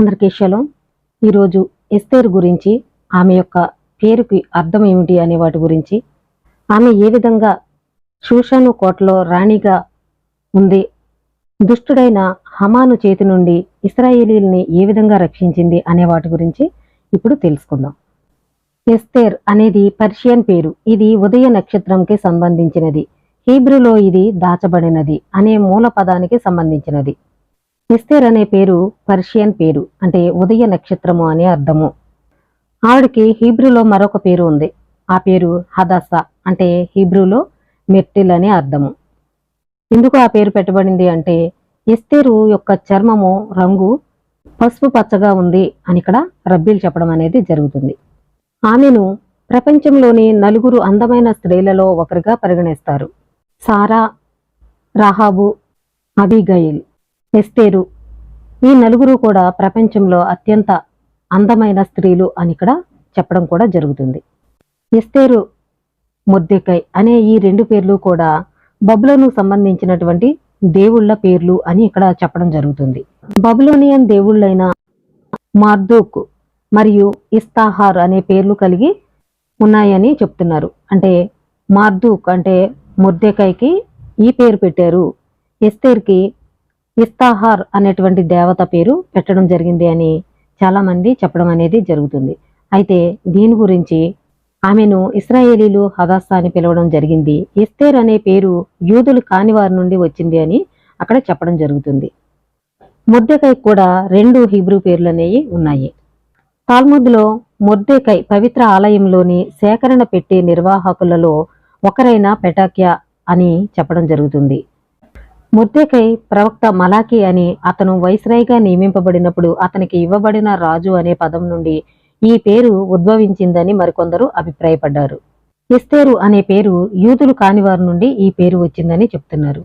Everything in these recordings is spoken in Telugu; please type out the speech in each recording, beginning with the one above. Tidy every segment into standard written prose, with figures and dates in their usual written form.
అందరికీ షలోం. ఈరోజు ఎస్తేరు గురించి, ఆమె యొక్క పేరుకి అర్థం ఏమిటి అనే వాటి గురించి, ఆమె ఏ విధంగా షూషాను కోటలో రాణిగా ఉంది, దుష్టుడైన హమాను చేతి నుండి ఇశ్రాయేలీల్ని ఏ విధంగా రక్షించింది అనే వాటి గురించి ఇప్పుడు తెలుసుకుందాం. ఎస్తేర్ అనేది పర్షియన్ పేరు. ఇది ఉదయ నక్షత్రంకి సంబంధించినది. హీబ్రూలో ఇది దాచబడినది అనే మూల పదానికి సంబంధించినది. ఎస్తేర్ అనే పేరు పర్షియన్ పేరు, అంటే ఉదయ నక్షత్రము అనే అర్థము. ఆవిడికి హీబ్రూలో మరొక పేరు ఉంది. ఆ పేరు హదాసా, అంటే హీబ్రూలో మెర్టిల్ అనే అర్థము. ఎందుకు ఆ పేరు పెట్టబడింది అంటే, ఎస్తేరు యొక్క చర్మము రంగు పసుపు పచ్చగా ఉంది అని ఇక్కడ రబ్బీలు చెప్పడం అనేది జరుగుతుంది. ఆమెను ప్రపంచంలోని 4 అందమైన స్త్రీలలో ఒకరిగా పరిగణిస్తారు. సారా, రాహాబు, అబీగయిల్, ఎస్తేరు, ఈ 4 కూడా ప్రపంచంలో అత్యంత అందమైన స్త్రీలు అని ఇక్కడ చెప్పడం కూడా జరుగుతుంది. ఎస్తేరు, మొర్దెకై అనే ఈ 2 పేర్లు కూడా బబులోను సంబంధించినటువంటి దేవుళ్ళ పేర్లు అని ఇక్కడ చెప్పడం జరుగుతుంది. బబులోనియన్ దేవుళ్ళైన మార్దూక్ మరియు ఇస్తాహార్ అనే పేర్లు కలిగి ఉన్నాయని చెప్తున్నారు. అంటే మార్దూక్ అంటే మొర్దెకైకి ఈ పేరు పెట్టారు, ఎస్తేర్కి ఇస్తాహార్ అనేటువంటి దేవత పేరు పెట్టడం జరిగింది అని చాలా మంది చెప్పడం అనేది జరుగుతుంది. అయితే దీని గురించి ఆమెను ఇశ్రాయేలీలు హదాసా అని పిలవడం జరిగింది. ఎస్తేర్ అనే పేరు యూదులు కాని వారి నుండి వచ్చింది అని అక్కడ చెప్పడం జరుగుతుంది. మొర్దెకై కూడా 2 హీబ్రూ పేర్లు అనేవి ఉన్నాయి. తాల్ముద్లో మొర్దెకై పవిత్ర ఆలయంలోని సేకరణ పెట్టే నిర్వాహకులలో ఒకరైన పెటాక్యా అని చెప్పడం జరుగుతుంది. మొర్దెకై ప్రవక్త మలాకి అని అతను వైస్రాయిగా నియమింపబడినప్పుడు అతనికి ఇవ్వబడిన రాజు అనే పదం నుండి ఈ పేరు ఉద్భవించిందని మరికొందరు అభిప్రాయపడ్డారు. ఎస్తేరు అనే పేరు యూదులు కాని వారి నుండి ఈ పేరు వచ్చిందని చెప్తున్నారు.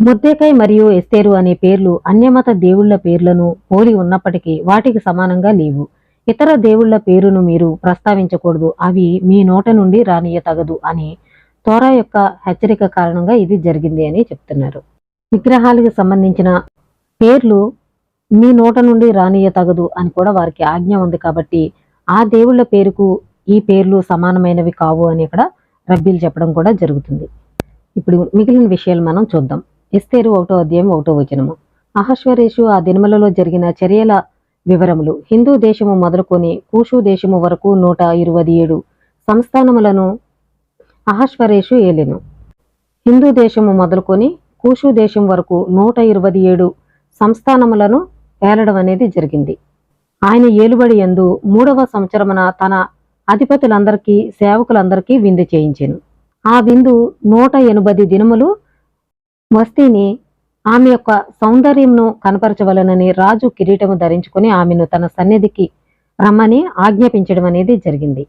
మొర్దెకై మరియు ఎస్తేరు అనే పేర్లు అన్యమత దేవుళ్ల పేర్లను పోలి ఉన్నప్పటికీ వాటికి సమానంగా లేవు. ఇతర దేవుళ్ల పేరును మీరు ప్రస్తావించకూడదు, అవి మీ నోట నుండి రానియతగదు అని తోరా యొక్క హెచ్చరిక కారణంగా ఇది జరిగింది అని చెప్తున్నారు. విగ్రహాలకు సంబంధించిన పేర్లు మీ నోట నుండి రానియతగదు అని కూడా వారికి ఆజ్ఞ ఉంది. కాబట్టి ఆ దేవుళ్ళ పేరుకు ఈ పేర్లు సమానమైనవి కావు అని ఇక్కడ రబ్బీలు చెప్పడం కూడా జరుగుతుంది. ఇప్పుడు మిగిలిన విషయాలు మనం చూద్దాం. ఎస్తేరు 1వ అధ్యాయం 1వ వచనము. అహష్వరేషు ఆ దినములలో జరిగిన చర్యల వివరములు. హిందూ దేశము మొదలుకొని కూషు దేశము వరకు 127 సంస్థానములను అహష్వరేషు ఏలెను. హిందూ దేశము మొదలుకొని కూషు దేశం వరకు 127 సంస్థానములను ఏలడం అనేది జరిగింది. ఆయన ఏలుబడి యందు 3వ సంవత్సరమున తన అధిపతులందరికీ సేవకులందరికీ విందు చేయించెను. ఆ విందు 180 దినములు వస్తీని ఆమె యొక్క సౌందర్యంను కనపరచవలనని రాజు కిరీటము ధరించుకుని ఆమెను తన సన్నిధికి రమ్మని ఆజ్ఞాపించడం అనేది జరిగింది.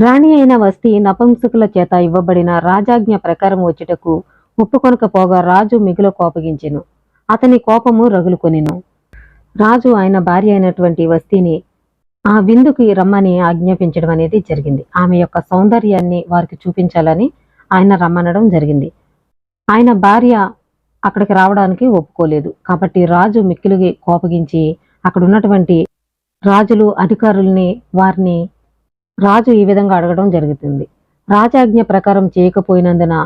రాణి అయిన వస్తీ నపుంసకుల చేత ఇవ్వబడిన రాజాజ్ఞ ప్రకారం వచ్చుటకు ఒప్పుకొనకపోగా రాజు మిగుల కోపగించెను. అతని కోపము రగులుకొనెను. రాజు ఆయన భార్య అయినటువంటి వస్తీని ఆ విందుకి రమ్మని ఆజ్ఞాపించడం అనేది జరిగింది. ఆమె యొక్క సౌందర్యాన్ని వారికి చూపించాలని ఆయన రమ్మనడం జరిగింది. ఆయన భార్య అక్కడికి రావడానికి ఒప్పుకోలేదు. కాబట్టి రాజు మిక్కిలిగి కోపగించి అక్కడ ఉన్నటువంటి రాజులు అధికారుల్ని వారిని రాజు ఈ విధంగా అడగడం జరుగుతుంది. రాజాజ్ఞ ప్రకారం చేయకపోయినందున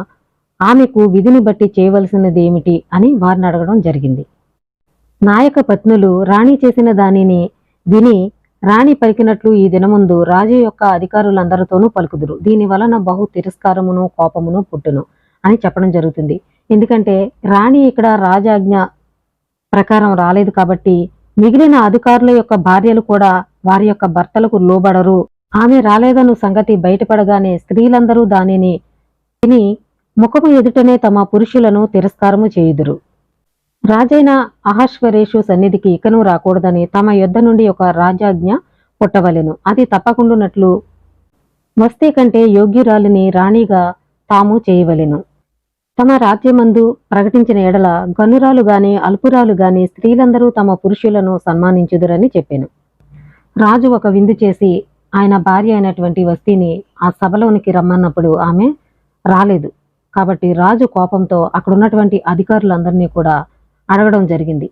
ఆమెకు విధిని బట్టి చేయవలసినది ఏమిటి అని వారిని అడగడం జరిగింది. నాయక పత్నులు రాణి చేసిన దానిని విని రాణి పలికినట్లు ఈ దినముందు రాజు యొక్క అధికారులందరితోనూ పలుకుదురు. దీని వలన బహు తిరస్కారమును కోపమును పుట్టును అని చెప్పడం జరుగుతుంది. ఎందుకంటే రాణి ఇక్కడ రాజాజ్ఞ ప్రకారం రాలేదు కాబట్టి మిగిలిన అధికారుల యొక్క భార్యలు కూడా వారి యొక్క భర్తలకు లోబడరు. ఆమె రాలేదను సంగతి బయటపడగానే స్త్రీలందరూ దానిని విని ముఖము ఎదుటనే తమ పురుషులను తిరస్కారము చేయుదురు. రాజైన అహష్వరేషు సన్నిధికి ఇకను రాకూడదని తమ యొద్ద నుండి ఒక రాజాజ్ఞ పుట్టవలెను. అది తప్పకుండానట్లు వస్తీ కంటే యోగ్యురాలిని రాణిగా తాము చేయవలెను. తమ రాజ్యమందు ప్రకటించిన ఎడల గనురాలు గాని అల్పురాలు గాని స్త్రీలందరూ తమ పురుషులను సన్మానించుదురని చెప్పాను. రాజు ఒక విందు చేసి ఆయన భార్య అయినటువంటి వస్తీని ఆ సభలోనికి రమ్మన్నప్పుడు ఆమె రాలేదు. కాబట్టి రాజు కోపంతో అక్కడ ఉన్నటువంటి అధికారులందరినీ కూడా అడగడం జరిగింది.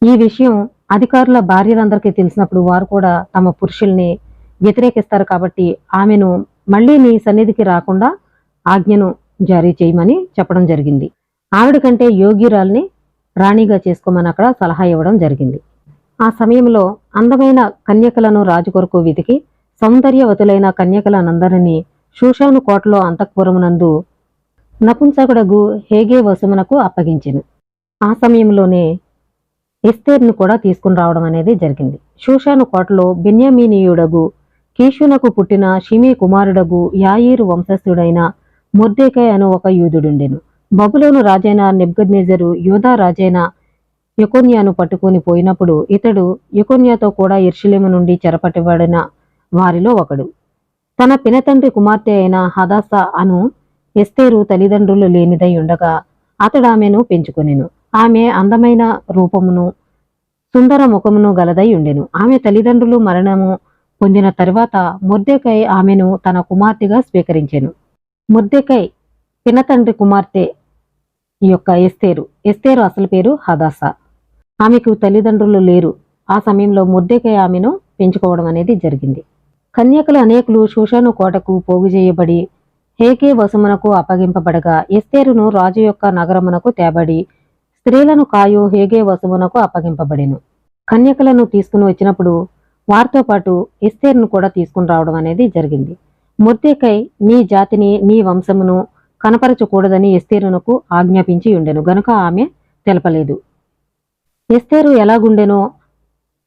ఈ విషయం అధికారుల భార్యలందరికీ తెలిసినప్పుడు వారు కూడా తమ పురుషుల్ని వ్యతిరేకిస్తారు కాబట్టి ఆమెను మళ్ళీ నీ సన్నిధికి రాకుండా ఆజ్ఞను జారీ చేయమని చెప్పడం జరిగింది. ఆవిడ కంటే యోగ్యురాల్ని రాణిగా చేసుకోమని అక్కడ సలహా ఇవ్వడం జరిగింది. ఆ సమయంలో అందమైన కన్యకలను రాజు కొరకు వెతికి సౌందర్యవతులైన కన్యకలనందరినీ షూషాను కోటలో అంతఃపురమునందు నపుంసకుడగు హేగే వశమునకు అప్పగించెను. ఆ సమయంలోనే ఎస్తేర్ను కూడా తీసుకుని రావడం అనేది జరిగింది. షూషాను కోటలో బెన్యామీనీయుడగు కీషునకు పుట్టిన షిమీ కుమారుడగు యాయీరు వంశస్థుడైన మొర్దెకై అను ఒక యూదుడుండెను. బబులోను రాజైన నెబ్కద్నెజరు యూదా రాజైన యెకొన్యాను పట్టుకుని పోయినప్పుడు ఇతడు యెకొన్యాతో కూడా యెరూషలేము నుండి చెరపట్టబడిన వారిలో ఒకడు. తన పినతండ్రి కుమార్తె అయిన హదాసా అను ఎస్తేరు తల్లిదండ్రులు లేనిదై ఉండగా అతడు ఆమెను పెంచుకొనెను. ఆమె అందమైన రూపమును సుందర ముఖమును గలదై ఉండెను. ఆమె తల్లిదండ్రులు మరణము పొందిన తరువాత మొర్దెకై ఆమెను తన కుమార్తెగా స్వీకరించెను. మొర్దెకై పినతండ్రి కుమార్తె యొక్క ఎస్తేరు అసలు పేరు హదాసా. ఆమెకు తల్లిదండ్రులు లేరు. ఆ సమయంలో మొర్దెకై ఆమెను పెంచుకోవడం అనేది జరిగింది. కన్యకలు అనేకులు షూషాను కోటకు పోగు చేయబడి హేగే వశమునకు అప్పగింపబడగా ఎస్తేరును రాజు యొక్క నగరమునకు తేబడి స్త్రీలను కాయు హేగే వశమునకు అప్పగింపబడెను. కన్యకలను తీసుకుని వచ్చినప్పుడు వారితో పాటు ఎస్తేరును కూడా తీసుకుని రావడం అనేది జరిగింది. మొర్దెకై నీ జాతిని నీ వంశమును కనపరచకూడదని ఎస్తేరునకు ఆజ్ఞాపించి ఉండెను గనుక ఆమె తెలపలేదు. ఎస్తేరు ఎలాగుండెనో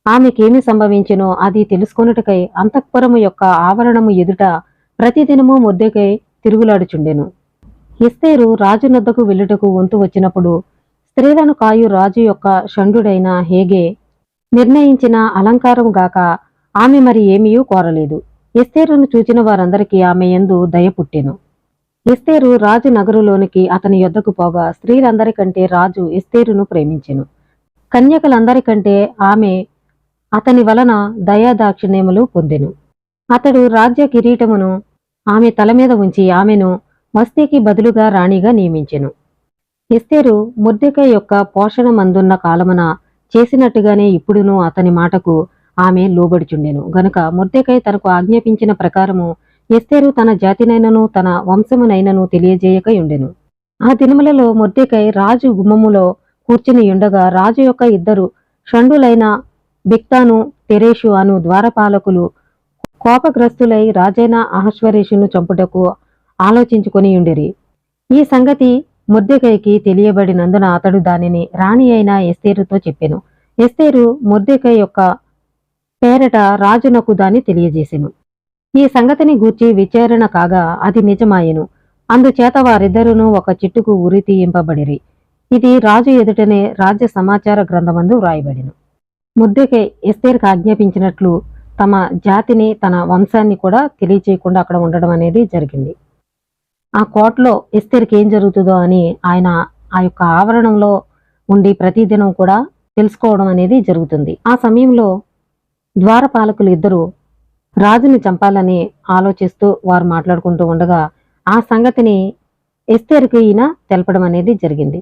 ఆమెకేమి సంభవించెనో అది తెలుసుకొనుటకై అంతఃపురము యొక్క ఆవరణము ఎదుట ప్రతిదినము మొర్దెకై తిరుగులాడుచుండెను. ఎస్తేరు రాజు నద్దకు వెళ్ళుటకు వంతు వచ్చినప్పుడు స్త్రీలను కాయు రాజు యొక్క షండుడైన హేగే నిర్ణయించిన అలంకారము గాక ఆమె మరి ఏమీయూ కోరలేదు. ఎస్తేరును చూచిన వారందరికీ ఆమె యందు దయ పుట్టెను. ఎస్తేరు రాజు నగరులోనికి అతని యొద్దకు పోగా స్త్రీలందరికంటే రాజు ఎస్తేరును ప్రేమించెను. కన్యకలందరికంటే ఆమె అతని వలన దయాదాక్షిణ్యములు పొందెను. అతడు రాజ్య కిరీటమును ఆమె తల మీద ఉంచి ఆమెను వస్తీకి బదులుగా రాణిగా నియమించెను. ఎస్తేరు మొర్దెకై యొక్క పోషణ మందున్న కాలమున చేసినట్టుగానే ఇప్పుడును అతని మాటకు ఆమె లోబడుచుండెను గనుక మొర్దెకై తనకు ఆజ్ఞాపించిన ప్రకారము ఎస్తేరు తన జాతినైనను తన వంశమునైనను తెలియజేయక ఉండెను. ఆ దినములలో మొర్దెకై రాజు గుమ్మములో కూర్చుని ఉండగా రాజు యొక్క ఇద్దరు షండులైన బిక్తాను తెరేషు అను ద్వారపాలకులు కోపగ్రస్తులై రాజైన అహష్వరేషును చంపుటకు ఆలోచించుకొని ఉండిరి. ఈ సంగతి మొర్దెకైకి తెలియబడినందున అతడు దానిని రాణి అయిన ఎస్తేరుతో చెప్పెను. ఎస్తేరు మొర్దెకై యొక్క పేరట రాజునకు దాన్ని తెలియజేసెను. ఈ సంగతిని గూర్చి విచారణ కాగా అది నిజమాయెను. అందుచేత వారిద్దరును ఒక చెట్టుకు ఉరి తీయింపబడిరి. ఇది రాజు ఎదుటనే రాజ్య సమాచార గ్రంథమందు వ్రాయబడెను. మొర్దెకై ఎస్తేరుకు ఆజ్ఞాపించినట్లు తమ జాతిని తన వంశాన్ని కూడా తెలియచేయకుండా అక్కడ ఉండడం అనేది జరిగింది. ఆ కోటలో ఎస్తేరుకి ఏం జరుగుతుందో అని ఆయన ఆ యొక్క ఆవరణంలో ఉండి ప్రతిదినం కూడా తెలుసుకోవడం అనేది జరుగుతుంది. ఆ సమయంలో ద్వారపాలకులు ఇద్దరు రాజుని చంపాలని ఆలోచిస్తూ వారు మాట్లాడుకుంటూ ఉండగా ఆ సంగతిని ఎస్తేరుకి ఈయన తెలపడం అనేది జరిగింది.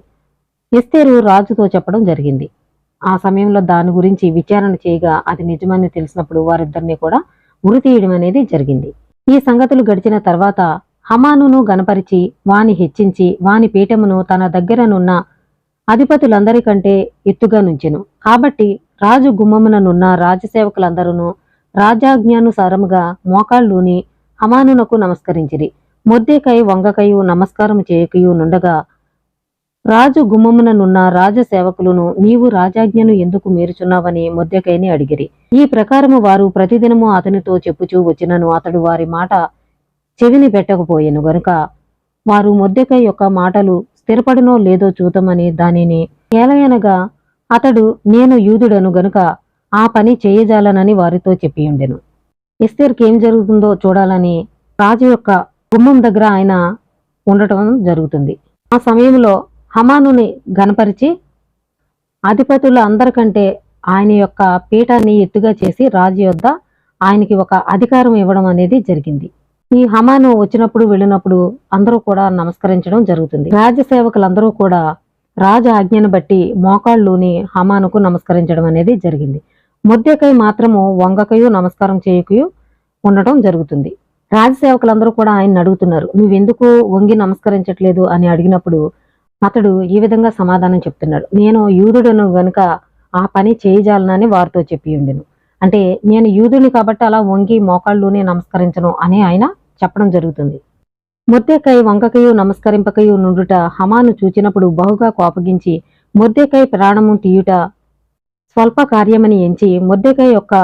ఎస్తేరు రాజుతో చెప్పడం జరిగింది. ఆ సమయంలో దాని గురించి విచారణ చేయగా అది నిజమని తెలిసినప్పుడు వారిద్దరిని కూడా ఉరి తీయడం అనేది జరిగింది. ఈ సంగతులు గడిచిన తర్వాత హమానును గనపరిచి వాని హెచ్చించి వాని పీఠమును తన దగ్గరనున్న అధిపతులందరికంటే ఎత్తుగా నుంచెను. కాబట్టి రాజు గుమ్మముననున్న రాజసేవకులందరూ రాజాజ్ఞానుసారముగా మోకాళ్ళూని హమానునకు నమస్కరించిరి. మొర్దెకై వంగకయు నమస్కారము చేయకయు నుండగా రాజు గుమ్మముననున్న రాజసేవకులను నీవు రాజాజ్ఞను ఎందుకు మీరుచున్నావని మొర్దెకైని అడిగిరి. ఈ ప్రకారము వారు ప్రతిదినము అతనితో చెప్పుచూ వచ్చినను అతడు వారి మాట చెవిని పెట్టకపోయెను గనుక వారు మొర్దెకై యొక్క మాటలు స్థిరపడునో లేదో చూద్దామని దానిని ఏలయనగా అతడు నేను యూదుడను గనుక ఆ పని చేయజాలనని వారితో చెప్పియుండెను. ఎస్తేరుకి ఏం జరుగుతుందో చూడాలని రాజు యొక్క గుమ్మం దగ్గర ఆయన ఉండటం జరుగుతుంది. ఆ సమయంలో హమానుని గనపరిచి అధిపతుల అందరికంటే ఆయన యొక్క పీఠాన్ని ఎత్తుగా చేసి రాజు యొద్ద ఆయనకి ఒక అధికారం ఇవ్వడం అనేది జరిగింది. ఈ హమాను వచ్చినప్పుడు వెళ్ళినప్పుడు అందరూ కూడా నమస్కరించడం జరుగుతుంది. రాజసేవకులందరూ కూడా రాజు ఆజ్ఞను బట్టి మోకాళ్ళూని హమానుకు నమస్కరించడం అనేది జరిగింది. మొర్దెకై మాత్రము వంగకయు నమస్కారం చేయకయు ఉండటం జరుగుతుంది. రాజసేవకులందరూ కూడా ఆయన్ని అడుగుతున్నారు, నువ్వెందుకు వంగి నమస్కరించట్లేదు అని అడిగినప్పుడు అతడు ఈ విధంగా సమాధానం చెప్తున్నాడు, నేను యూదుడను గనుక ఆ పని చేయజాలనని వారితో చెప్పి ఉండెను. అంటే నేను యూదుని కాబట్టి అలా వంగి మోకాళ్ళునే నమస్కరించను అని ఆయన చెప్పడం జరుగుతుంది. మొర్దెకై వంకకయు నమస్కరింపకయు నుండుట హమాను చూచినప్పుడు బహుగా కోపగించి మొర్దెకై ప్రాణము తీయుట స్వల్ప కార్యమని ఎంచి మొర్దెకై యొక్క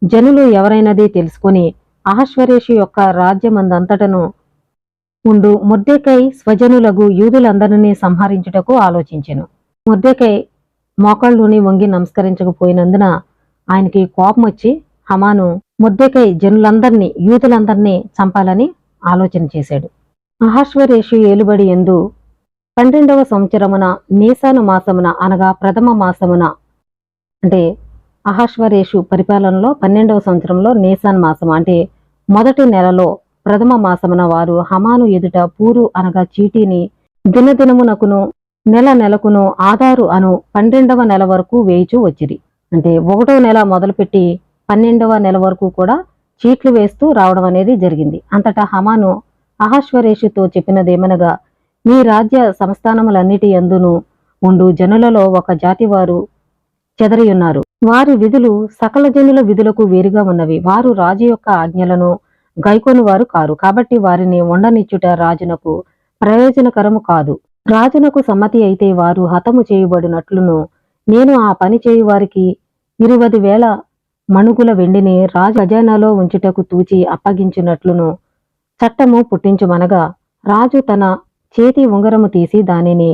జనులు ఎవరైనది తెలుసుకొని అహష్వరేషు యొక్క రాజ్యమందంతటను ఉండు మొర్దెకై స్వజనులగు యూదులందరినీ సంహరించుటకు ఆలోచించెను. మొర్దెకై మోకాళ్ళుని వంగి నమస్కరించకపోయినందున ఆయనకి కోపం వచ్చి హమాను మొర్దెకై జనులందరినీ యూదులందరినీ చంపాలని ఆలోచన చేశాడు. అహష్వరేషు ఏలుబడి యందు 12వ సంవత్సరమున నీసాను మాసమున అనగా ప్రథమ మాసమున, అంటే అహష్వరేషు పరిపాలనలో 12వ సంవత్సరంలో నీసాన్ మాసము అంటే మొదటి నెలలో ప్రథమ మాసమున వారు హమాను ఎదుట పూరు అనగా చీటీని దినదినమునకును నెల నెలకును ఆధారు అను 12వ నెల వరకు వేయిచూ వచ్చిరి. అంటే 1వ నెల మొదలుపెట్టి 12వ నెల వరకు కూడా చీట్లు వేస్తూ రావడం అనేది జరిగింది. అంతటా హమాను అహష్వరేషుతో చెప్పినదేమనగా, మీ రాజ్య సంస్థానములన్నిటి యందును ఉండు జనులలో ఒక జాతి వారు చెదరియున్నారు. వారి విధులు సకల జనుల విధులకు వేరుగా ఉన్నవి. వారు రాజు యొక్క ఆజ్ఞలను గైకొని వారు కారు. కాబట్టి వారిని ఉండనిచ్చుట రాజునకు ప్రయోజనకరము కాదు. రాజునకు సమ్మతి అయితే వారు హతము చేయబడినట్లును నేను ఆ పని చేయు వారికి 20,000 మణుగుల వెండిని రాజు ఖజానాలో ఉంచుటకు తూచి అప్పగించినట్లును చట్టము పుట్టించుమనగా, రాజు తన చేతి ఉంగరము తీసి దానిని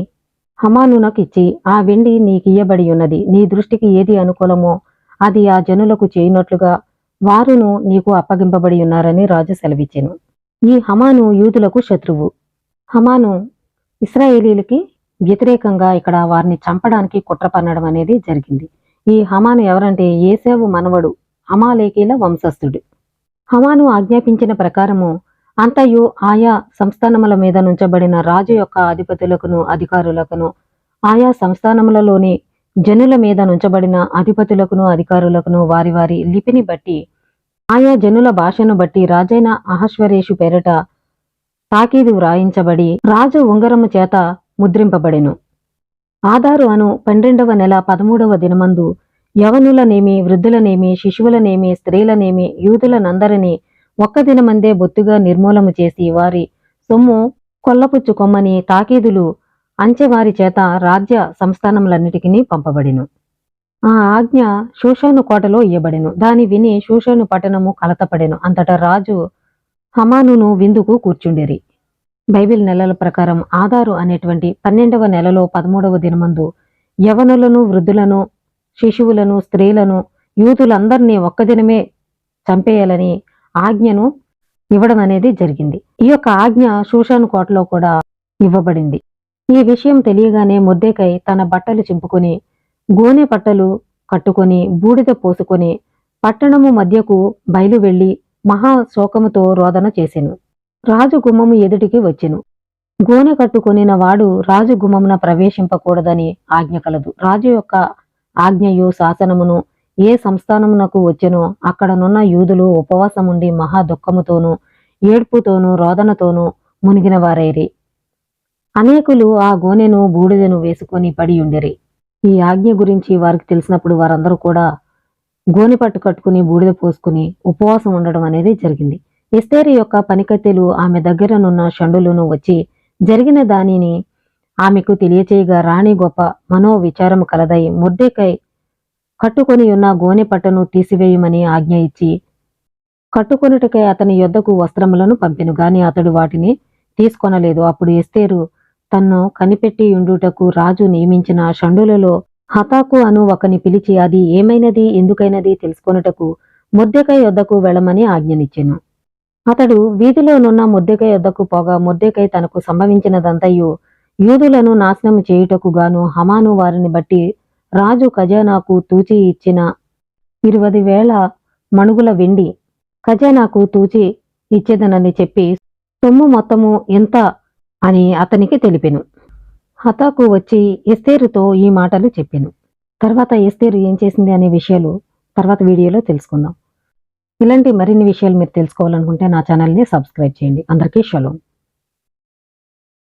హమానునకిచ్చి, ఆ వెండి నీకియ్యబడి ఉన్నది, నీ దృష్టికి ఏది అనుకూలమో అది ఆ జనులకు చేయునట్లుగా వారును నీకు అప్పగింపబడి ఉన్నారని రాజు సెలవిచ్చెను. ఈ హమాను యూదులకు శత్రువు. హమాను ఇశ్రాయేలీలకి వ్యతిరేకంగా ఇక్కడ వారిని చంపడానికి కుట్ర పన్నడం అనేది జరిగింది. ఈ హమాను ఎవరంటే ఏశావు మనవడు, అమాలేకీల వంశస్థుడు. హమాను ఆజ్ఞాపించిన ప్రకారము అంతయు ఆయా సంస్థానముల మీద నుంచబడిన రాజు యొక్క అధిపతులకును అధికారులకును, ఆయా సంస్థానములలోని జనుల మీద నుంచబడిన అధిపతులకును అధికారులకును వారి వారి లిపిని బట్టి ఆయా జనుల భాషను బట్టి రాజైన అహష్వరేషు పేరట తాకీదు వ్రాయించబడి రాజు ఉంగరము చేత ముద్రింపబడెను. ఆధారు అను 12వ నెల 13వ దినమందు యవనులనేమి, వృద్ధులనేమి, శిశువులనేమి, స్త్రీలనేమి, యూదులనందరినీ ఒక్క దినమందే బొత్తుగా నిర్మూలము చేసి వారి సొమ్ము కొల్లపుచ్చుకొమ్మని తాకీదులు అంచెవారి చేత రాజ్య సంస్థానములన్నిటికీ పంపబడెను. ఆ ఆజ్ఞ షూషాను కోటలో ఇయ్యబడెను. దాని విని షూషాను పట్టణము కలతపడెను. అంతటా రాజు హమానును విందుకు కూర్చుండిరి. బైబిల్ నెలల ప్రకారం ఆధారు అనేటువంటి 12వ నెలలో 13వ దినమందు యవనులను, వృద్ధులను, శిశువులను, స్త్రీలను, యూదులందరినీ ఒక్క దినమే చంపేయాలని ఆజ్ఞను ఇవ్వడం అనేది జరిగింది. ఈ యొక్క ఆజ్ఞ షూషాను కోటలో కూడా ఇవ్వబడింది. ఈ విషయం తెలియగానే మొర్దెకై తన బట్టలు చింపుకొని గోనె పట్టలు కట్టుకొని బూడిద పోసుకొని పట్టణము మధ్యకు బయలు వెళ్లి మహా శోకముతో రోదన చేసెను. రాజు గుమ్మము ఎదుటికి వచ్చెను. గోనె కట్టుకొనిన వాడు రాజు గుమ్మమున ప్రవేశింపకూడదని ఆజ్ఞ కలదు. రాజు యొక్క ఆజ్ఞయు శాసనమును ఏ సంస్థానమునకు వచ్చెనో అక్కడనున్న యూదులు ఉపవాసముండి మహా దుఃఖముతోనూ ఏడ్పుతోనూ రోదనతోనూ మునిగిన వారైరి. అనేకులు ఆ గోనెను బూడిదను వేసుకొని పడి ఉండిరి. ఈ ఆజ్ఞ గురించి వారికి తెలిసినప్పుడు వారందరూ కూడా గోనె పట్టు కట్టుకుని బూడిద పోసుకుని ఉపవాసం ఉండడం అనేది జరిగింది. ఎస్తేరు యొక్క పనికత్తెలు ఆమె దగ్గరనున్న షండులను వచ్చి జరిగిన దానిని ఆమెకు తెలియచేయగా రాణి గొప్ప మనోవిచారము కలదై మొర్దెకై కట్టుకొని ఉన్న గోనె పట్టను తీసివేయమని ఆజ్ఞ ఇచ్చి కట్టుకొనుటకై అతని యొద్దకు వస్త్రములను పంపెను గాని అతడు వాటిని తీసుకొనలేదు. అప్పుడు ఎస్తేరు తన్ను కనిపెట్టి ఉండుటకు రాజు నియమించిన షండులలో హతాకు అను ఒకని పిలిచి అది ఏమైనది ఎందుకైనది తెలుసుకొనుటకు మొర్దెకై యొద్దకు వెళ్ళమని ఆజ్ఞనిచ్చెను. అతడు వీధిలోనున్న మొర్దెకై యొద్దకు పోగా మొర్దెకై తనకు సంభవించినదంతయు యూదులను నాశనము చేయుటకు గాను హమాను వారిని బట్టి రాజు ఖజానాకు తూచి ఇచ్చిన 20,000 మణుగుల వెండి ఖజానాకు తూచి ఇచ్చేదనని చెప్పి సొమ్ము మొత్తము ఎంత అని అతనికి తెలిపెను. హతాకు వచ్చి ఎస్తేరుతో ఈ మాటలు చెప్పెను. తర్వాత ఎస్తేరు ఏం చేసింది అనే విషయాలు తర్వాత వీడియోలో తెలుసుకుందాం. ఇలాంటి మరిన్ని విషయాలు మీరు తెలుసుకోవాలనుకుంటే నా ఛానల్ని సబ్స్క్రైబ్ చేయండి. అందరికీ షలోం.